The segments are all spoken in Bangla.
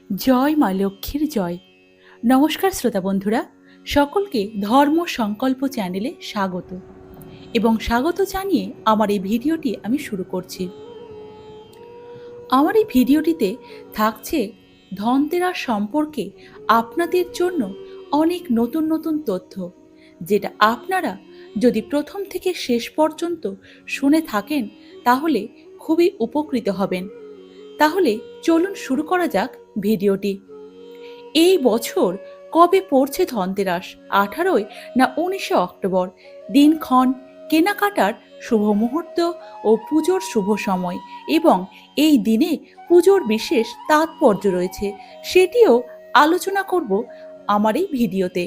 জয় মা লক্ষ্মীর জয়। নমস্কার শ্রোতা বন্ধুরা, সকলকে ধর্ম সংকল্প চ্যানেলে স্বাগত এবং স্বাগত জানিয়ে আমার এই ভিডিওটি আমি শুরু করছি। আমার এই ভিডিওটিতে থাকছে ধনতেরাস সম্পর্কে আপনাদের জন্য অনেক নতুন নতুন তথ্য, যেটা আপনারা যদি প্রথম থেকে শেষ পর্যন্ত শুনে থাকেন তাহলে খুবই উপকৃত হবেন। তাহলে চলুন শুরু করা যাক ভিডিওটি। এই বছর কবে পড়ছে ধনতেরাস? 18 না 19 অক্টোবর? দিনক্ষণ, কেনাকাটার শুভ মুহূর্ত ও পুজোর শুভ সময় এবং এই দিনে পুজোর বিশেষ তাৎপর্য রয়েছে, সেটিও আলোচনা করব আমার এই ভিডিওতে।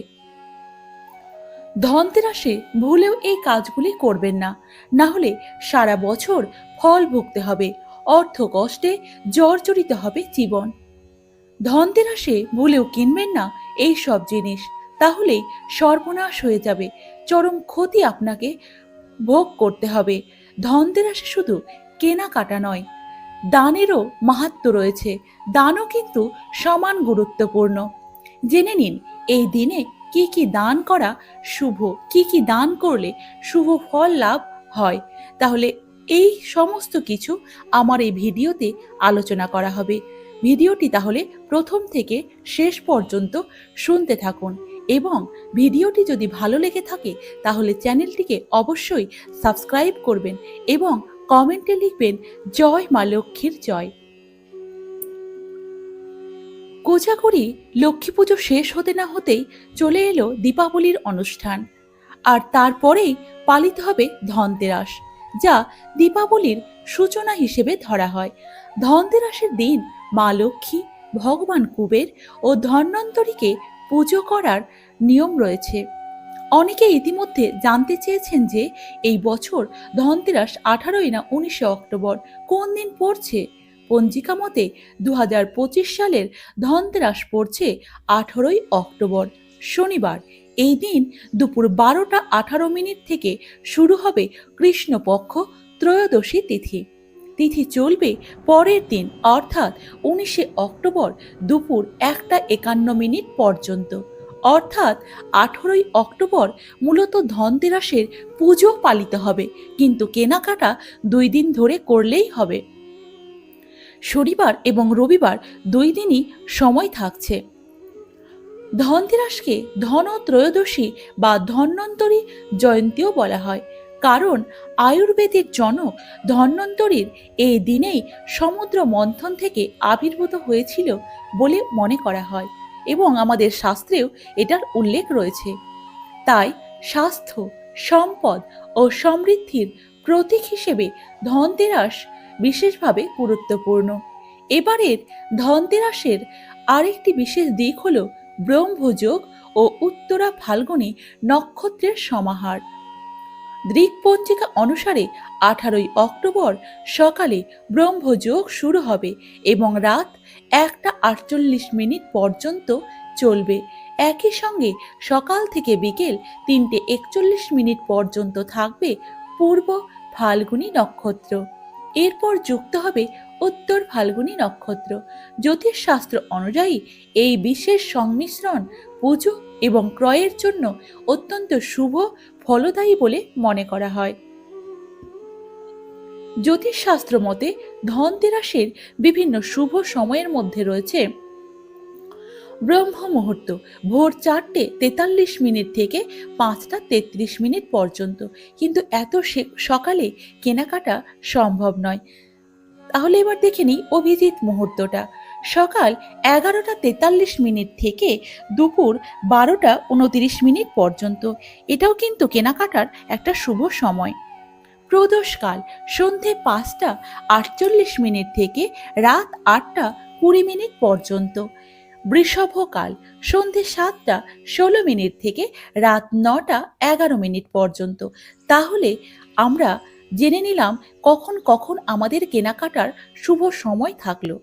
ধনতেরাসে ভুলেও এই কাজগুলি করবেন না, না হলে সারা বছর ফল ভুগতে হবে, অর্থ কষ্টে জর্জরিত হবে জীবন। ধনতেরাসে ভুলেও কিনবেন না এই সব জিনিস, তাহলেই সর্বনাশ হয়ে যাবে, চরম ক্ষতি আপনাকে ভোগ করতে হবে। ধনতেরাসে শুধু কেনাকাটা নয়, দানেরও মাহাত্ম্য রয়েছে। দানও কিন্তু সমান গুরুত্বপূর্ণ। জেনে নিন এই দিনে কি কি দান করা শুভ, কি কি দান করলে শুভ ফল লাভ হয়। তাহলে এই সমস্ত কিছু আমার এই ভিডিওতে আলোচনা করা হবে। ভিডিওটি তাহলে প্রথম থেকে শেষ পর্যন্ত শুনতে থাকুন এবং ভিডিওটি যদি ভালো লেগে থাকে তাহলে চ্যানেলটিকে অবশ্যই সাবস্ক্রাইব করবেন এবং কমেন্টে লিখবেন জয় মা লক্ষ্মীর জয়। কোজাগরি লক্ষ্মী পুজো শেষ হতে না হতেই চলে এলো দীপাবলির অনুষ্ঠান, আর তারপরেই পালিত হবে ধনতেরাস, যা দীপাবলির সূচনা হিসেবে ধরা হয়। ধনতেরাসের দিন মা লক্ষ্মী, ভগবান কুবের ও ধন্বন্তরীকে পুজো করার নিয়ম রয়েছে। অনেকে ইতিমধ্যে জানতে চেয়েছেন যে এই বছর ধনতেরাস 18 না 19 অক্টোবর কোন দিন পড়ছে। পঞ্জিকা মতে 2025 সালের ধনতেরাস পড়ছে 18 অক্টোবর, শনিবার। এই দিন দুপুর 12টা 18 থেকে শুরু হবে কৃষ্ণপক্ষ ত্রয়োদশী তিথি। তিথি চলবে পরের দিন অর্থাৎ 19 অক্টোবর দুপুর 1টা 51 পর্যন্ত। অর্থাৎ 18 অক্টোবর মূলত ধনতেরাসের পুজো পালিত হবে, কিন্তু কেনাকাটা 2 দিন ধরে করলেই হবে। শনিবার এবং রবিবার 2 দিনই সময় থাকছে। ধনতেরাসকে ধনত্রয়োদশী বা ধন্বন্তরী জয়ন্তীও বলা হয়, কারণ আয়ুর্বেদের জনক ধন্বন্তরীর এই দিনেই সমুদ্র মন্থন থেকে আবির্ভূত হয়েছিল বলে মনে করা হয় এবং আমাদের শাস্ত্রেও এটার উল্লেখ রয়েছে। তাই স্বাস্থ্য, সম্পদ ও সমৃদ্ধির প্রতীক হিসেবে ধনতেরাস বিশেষভাবে গুরুত্বপূর্ণ। এবারের ধনতেরাসের আরেকটি বিশেষ দিক হল ব্রহ্মযোগ ও উত্তরা ফাল্গুনী নক্ষত্রের সমাহার। দৃকপঞ্জিকা অনুসারে 18 অক্টোবর সকালে ব্রহ্মযোগ শুরু হবে এবং রাত 1টা 48 পর্যন্ত চলবে। একই সঙ্গে সকাল থেকে বিকেল 3টে 41 পর্যন্ত থাকবে পূর্ব ফাল্গুনী নক্ষত্র। এরপর যুক্ত হবে উত্তর ফাল্গুনী নক্ষত্র। জ্যোতিষশাস্ত্র অনুযায়ী এই বিশেষ সংমিশ্রণ পুজো এবং ক্রয়ের জন্য অত্যন্ত শুভ ফলদায়ী বলে মনে করা হয়। জ্যোতিষশাস্ত্র মতে ধনতেরাসের বিভিন্ন শুভ সময়ের মধ্যে রয়েছে ব্রহ্ম মুহূর্ত ভোর 4টে 43 থেকে 5টা 33 পর্যন্ত, কিন্তু এত সকালে কেনাকাটা সম্ভব নয়। তাহলে এবার দেখে নিই অভিজিৎ মুহূর্তটা। সকাল 11টা 43 থেকে দুপুর 12টা 29 পর্যন্ত, এটাও কিন্তু কেনাকাটার একটা শুভ সময়। প্রদোষকাল সন্ধে 5টা 48 থেকে রাত 8টা 20 পর্যন্ত। বৃষভকাল সন্ধে 7টা 16 থেকে রাত 9টা 11 পর্যন্ত। তাহলে আমরা জেনে নিলাম কখন কখন আমাদের কেনাকাটার শুভ সময় থাকলো।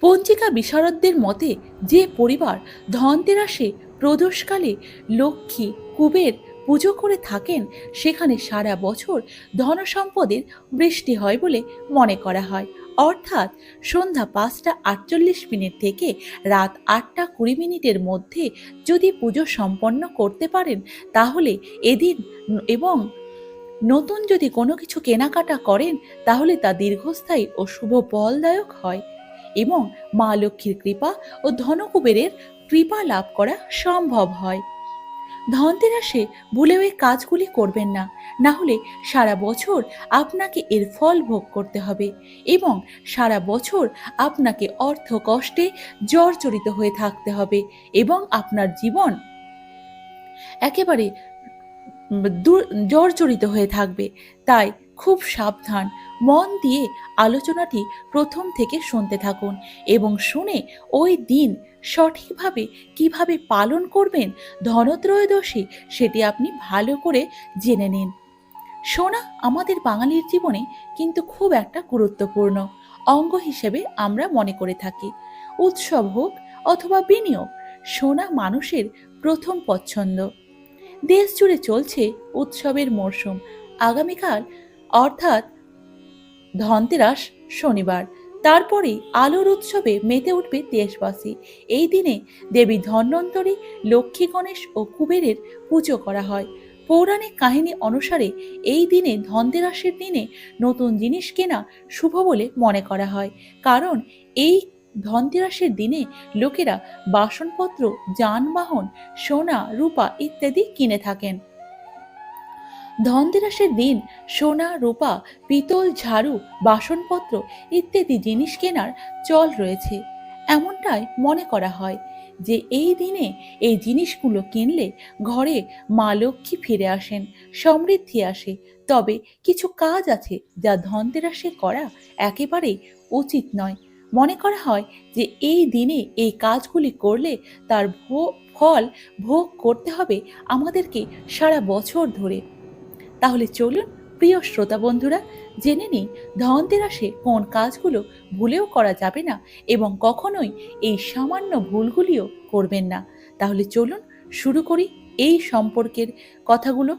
পঞ্জিকা বিশারদদের মতে যে পরিবার ধনতেরাসে প্রদোষকালে লক্ষ্মী, কুবের, পুজো করে থাকেন সেখানে সারা বছর ধনসম্পদের বৃষ্টি হয় বলে মনে করা হয়। অর্থাৎ সন্ধ্যা 5টা 48 মিনিট থেকে রাত 8টা 20 মিনিটের মধ্যে যদি পুজো সম্পন্ন করতে পারেন তাহলে এদিন এবং নতুন যদি কোনো কিছু কেনাকাটা করেন তাহলে তা দীর্ঘস্থায়ী ও শুভ ফলদায়ক হয় এবং মা লক্ষ্মীর কৃপা ও ধনকুবেরের কৃপা লাভ করা সম্ভব হয়। ধনতেরাসে ভুলেও এই কাজগুলি করবেন না, না হলে সারা বছর আপনাকে এর ফল ভোগ করতে হবে এবং সারা বছর আপনাকে অর্থ কষ্টে জর্জরিত হয়ে থাকতে হবে এবং আপনার জীবন একেবারে জর্জরিত হয়ে থাকবে। তাই খুব সাবধান, মন দিয়ে আলোচনাটি প্রথম থেকে শুনতে থাকুন এবং শুনে ওই দিন সঠিকভাবে কিভাবে পালন করবেন ধনত্রয়োদশী সেটি আপনি ভালো করে জেনে নিন। সোনা আমাদের বাঙালির জীবনে কিন্তু খুব একটা গুরুত্বপূর্ণ অঙ্গ হিসেবে আমরা মনে করে থাকি। উৎসব হোক অথবা বিনিয়োগ, সোনা মানুষের প্রথম পছন্দ। দেশ জুড়ে চলছে উৎসবের মরশুম। আগামীকাল অর্থাৎ ধনতেরাস শনিবার, তারপরেই আলোর উৎসবে মেতে উঠবে দেশবাসী। এই দিনে দেবী ধন্বন্তরী, লক্ষ্মী, গণেশ ও কুবেরের পুজো করা হয়। পৌরাণিক কাহিনী অনুসারে এই দিনে ধনতেরাসের দিনে নতুন জিনিস কেনা শুভ বলে মনে করা হয়, কারণ এই ধনতেরাসের দিনে লোকেরা বাসনপত্র, যানবাহন, সোনা, রূপা ইত্যাদি কিনে থাকেন। ধনতেরাসের দিন সোনা, রূপা, পিতল, ঝাড়ু, বাসনপত্র ইত্যাদি জিনিস কেনার চল রয়েছে। এমনটাই মনে করা হয় যে এই দিনে এই জিনিসগুলো কিনলে ঘরে মা লক্ষ্মী ফিরে আসেন, সমৃদ্ধি আসে। তবে কিছু কাজ আছে যা ধনতেরাসে করা একেবারেই উচিত নয়। মনে করা হয় যে এই দিনে এই কাজগুলি করলে তার ফল ভোগ করতে হবে আমাদেরকে সারা বছর ধরে। তাহলে চলুন প্রিয় শ্রোতা বন্ধুরা, জেনে নিই ধনতেরাসে কোন কাজগুলো ভুলেও করা যাবে না এবং কখনোই এই সামান্য ভুলগুলিও করবেন না। তাহলে চলুন শুরু করি এই সম্পর্কের কথাগুলো।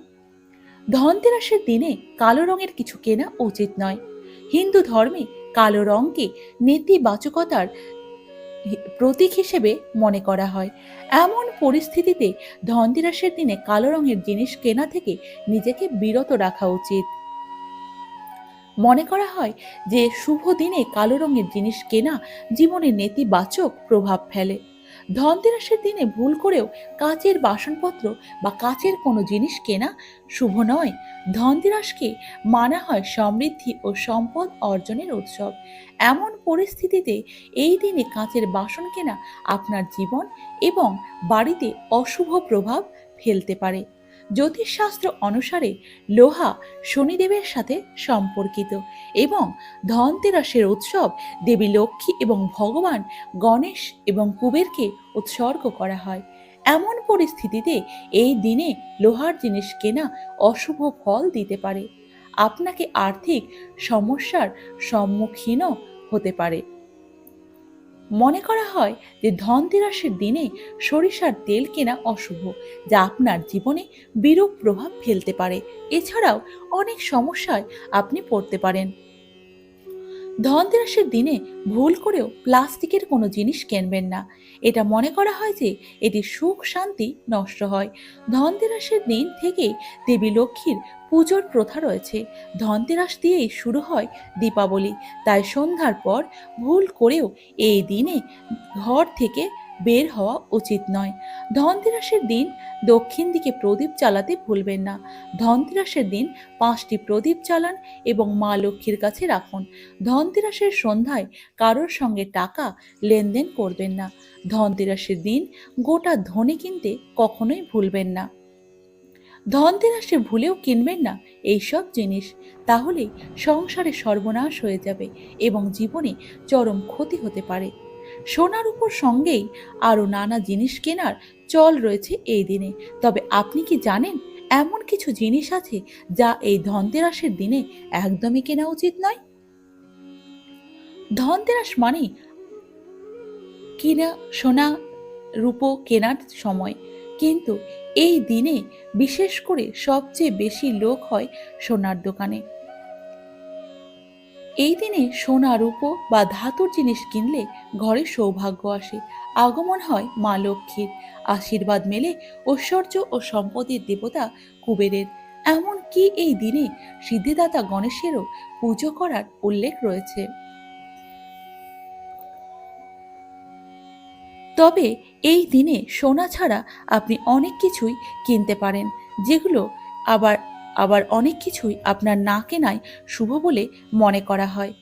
ধনতেরাসের দিনে কালো রঙের কিছু কেনা উচিত নয়। হিন্দু ধর্মে কালো রঙকে নেতিবাচকতার প্রতীক হিসেবে মনে করা হয়। এমন পরিস্থিতিতে ধনতেরাসের দিনে কালো রঙের জিনিস কেনা থেকে নিজেকে বিরত রাখা উচিত। মনে করা হয় যে শুভ দিনে কালো রঙের জিনিস কেনা জীবনে নেতিবাচক প্রভাব ফেলে। ধনতেরাসের দিনে ভুল করেও কাচের বাসনপত্র বা কাচের কোনো জিনিস কেনা শুভ নয়। ধনতেরাসকে মানা হয় সমৃদ্ধি ও সম্পদ অর্জনের উৎসব। এমন পরিস্থিতিতে এই দিনে কাচের বাসন কেনা আপনার জীবন এবং বাড়িতে অশুভ প্রভাব ফেলতে পারে। জ্যোতিষশাস্ত্র অনুসারে লোহা শনিদেবের সাথে সম্পর্কিত এবং ধনতেরাসের উৎসব দেবী লক্ষ্মী এবং ভগবান গণেশ এবং কুবেরকে উৎসর্গ করা হয়। এমন পরিস্থিতিতে এই দিনে লোহার জিনিস কেনা অশুভ ফল দিতে পারে, আপনাকে আর্থিক সমস্যার সম্মুখীনও হতে পারে। মনে করা হয় যে ধনতেরাসের দিনে সরিষার তেল কেনা অশুভ, যা আপনার জীবনে বিরূপ প্রভাব ফেলতে পারে। এছাড়াও অনেক সমস্যায় আপনি পড়তে পারেন। ধনতেরাসের দিনে ভুল করেও প্লাস্টিকের কোনো জিনিস কিনবেন না। এটা মনে করা হয় যে এটি সুখ শান্তি নষ্ট হয়। ধনতেরাসের দিন থেকেই দেবী লক্ষ্মীর পুজোর প্রথা রয়েছে। ধনতেরাস দিয়েই শুরু হয় দীপাবলি, তাই সন্ধ্যার পর ভুল করেও এই দিনে ঘর থেকে বের হওয়া উচিত নয়। ধনতেরাসের দিন দক্ষিণ দিকে প্রদীপ জ্বালাতে ভুলবেন না। ধনতেরাসের দিন 5টি প্রদীপ জ্বালান এবং মা লক্ষ্মীর কাছে রাখুন। ধনতেরাসের সন্ধ্যায় কারোর সঙ্গে টাকা লেনদেন করবেন না। ধনতেরাসের দিন গোটা ধনে কিনতে কখনোই ভুলবেন না। ধনতেরাসে ভুলেও কিনবেন না এইসব জিনিস, তাহলে সংসারে সর্বনাশ হয়ে যাবে এবং জীবনে চরম ক্ষতি হতে পারে। সোনার উপর সঙ্গেই আরও নানা জিনিস কেনার চল রয়েছে এই দিনে। তবে আপনি কি জানেন এমন কিছু জিনিস আছে যা এই ধনতেরাসের দিনে একদমই কেনা উচিত নয়? ধনতেরাস মানে কিনা সোনা রূপো কেনার সময়, কিন্তু এই দিনে বিশেষ করে সবচেয়ে বেশি লোক হয় সোনার দোকানে। এই দিনে সোনা রূপো বা ধাতুর জিনিস কিনলে ঘরে সৌভাগ্য আসে, আগমন হয় মা লক্ষ্মীর, আশীর্বাদ মেলে ঐশ্বর্য ও সম্পদের দেবতা কুবেরের। এমনকি এই দিনে সিদ্ধিদাতা গণেশেরও পুজো করার উল্লেখ রয়েছে। তবে এই দিনে সোনা ছাড়া আপনি অনেক কিছুই কিনতে পারেন, যেগুলো আবার আবার অনেক কিছুই আপনার না কেনাই শুভ বলে মনে করা হয়।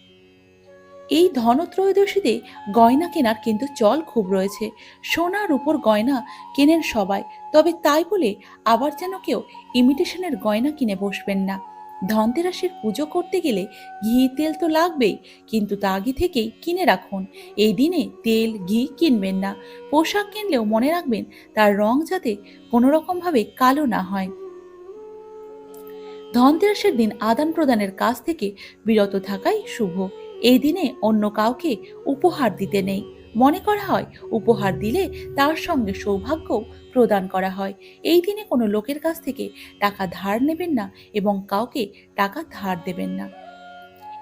এই ধনত্রয়োদশীতে গয়না কেনার কিন্তু চল খুব রয়েছে। সোনার উপর গয়না কেনেন সবাই, তবে তাই বলে আবার যেন কেউ ইমিটেশনের গয়না কিনে বসবেন না। ধনতেরাসের পুজো করতে গেলে ঘি তেল তো লাগবেই, কিন্তু তা আগে থেকেই কিনে রাখুন। এই দিনে তেল ঘি কিনবেন না। পোশাক কিনলেও মনে রাখবেন তার রং যাতে কোনো রকমভাবে কালো না হয়। ধনতেরাসের দিন আদান প্রদানের কাজ থেকে বিরত থাকাই শুভ। এই দিনে অন্য কাউকে উপহার দিতে নেই। মনে করা হয় উপহার দিলে তার সঙ্গে সৌভাগ্য প্রদান করা হয়। এই দিনে কোনো লোকের কাছ থেকে টাকা ধার নেবেন না এবং কাউকে টাকা ধার দেবেন না।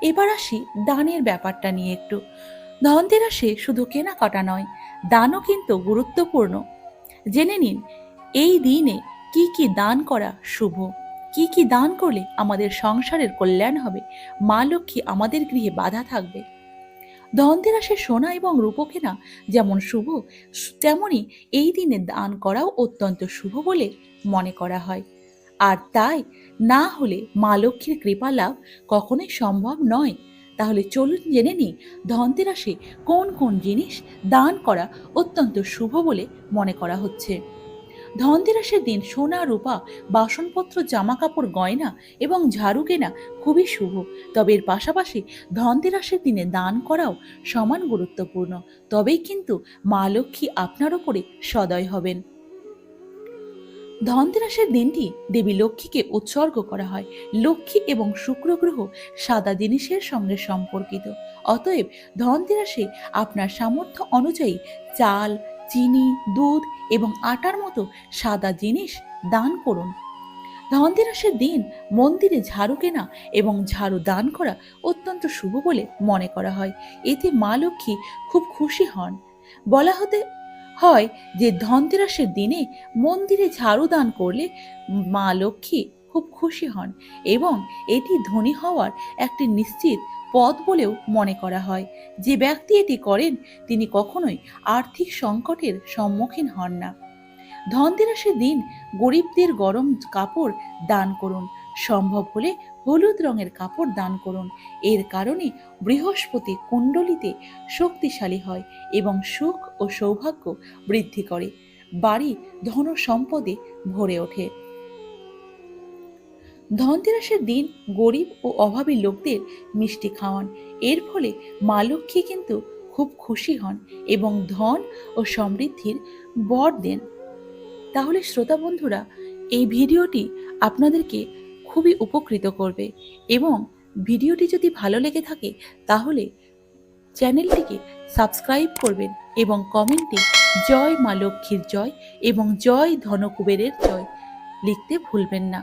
এবার আসি দানের ব্যাপারটা নিয়ে একটু। ধনতেরাসে শুধু কেনাকাটা নয়, দানও কিন্তু গুরুত্বপূর্ণ। জেনে নিন এই দিনে কি কি দান করা শুভ, কি কি দান করলে আমাদের সংসারের কল্যাণ হবে, মা লক্ষ্মী আমাদের গৃহে বাধা থাকবে। ধনতেরাসে সোনা এবং রূপো কেনা যেমন শুভ, তেমনি এই দিনে দান করাও অত্যন্ত শুভ বলে মনে করা হয়। আর তাই না হলে মা লক্ষ্মীর কৃপা লাভ কখনোই সম্ভব নয়। তাহলে চলুন জেনে নিই ধনতেরাসে কোন কোন জিনিস দান করা অত্যন্ত শুভ বলে মনে করা হচ্ছে। ধনতেরাসের দিন সোনা রূপা বাসনপত্র জামা কাপড় গয়না এবং ঝাড়ু কেনা খুবই শুভ। তবে এর পাশাপাশি ধনতেরাসের দিনে দান করাও সমান গুরুত্বপূর্ণ। তবেই কিন্তু মা লক্ষ্মী আপনার ওপরে সদয় হবেন। ধনতেরাসের দিনটি দেবী লক্ষ্মীকে উৎসর্গ করা হয়। লক্ষ্মী এবং শুক্র গ্রহ সাদা জিনিসের সঙ্গে সম্পর্কিত। অতএব ধনতেরাসে আপনার সামর্থ্য অনুযায়ী চাল, চিনি, দুধ এবং আটার মতো সাদা জিনিস দান করুন। ধনতেরাসের দিন মন্দিরে ঝাড়ু কেনা এবং ঝাড়ু দান করা অত্যন্ত শুভ বলে মনে করা হয়। এতে মা লক্ষ্মী খুব খুশি হন। বলা হতে হয় যে ধনতেরাসের দিনে মন্দিরে ঝাড়ু দান করলে মা লক্ষ্মী খুব খুশি হন এবং এটি ধনী হওয়ার একটি নিশ্চিত পথ বলেও মনে করা হয়। যে ব্যক্তি এটি করেন তিনি কখনোই আর্থিক সংকটের সম্মুখীন হন না। ধনতেরাসের দিন গরিবদের গরম কাপড় দান করুন। সম্ভব হলে হলুদ রঙের কাপড় দান করুন। এর কারণে বৃহস্পতি কুণ্ডলিতে শক্তিশালী হয় এবং সুখ ও সৌভাগ্য বৃদ্ধি করে। বাড়ি ধন সম্পদে ভরে ওঠে। ধনতেরাসের দিন গরিব ও অভাবী লোকদের মিষ্টি খাওয়ান। এর ফলে মা লক্ষ্মী কিন্তু খুব খুশি হন এবং ধন ও সমৃদ্ধির বর দেন। তাহলে শ্রোতা বন্ধুরা, এই ভিডিওটি আপনাদেরকে খুবই উপকৃত করবে এবং ভিডিওটি যদি ভালো লেগে থাকে তাহলে চ্যানেলটিকে সাবস্ক্রাইব করবেন এবং কমেন্টে জয় মা লক্ষ্মীর জয় এবং জয় ধনকুবেরের জয় লিখতে ভুলবেন না।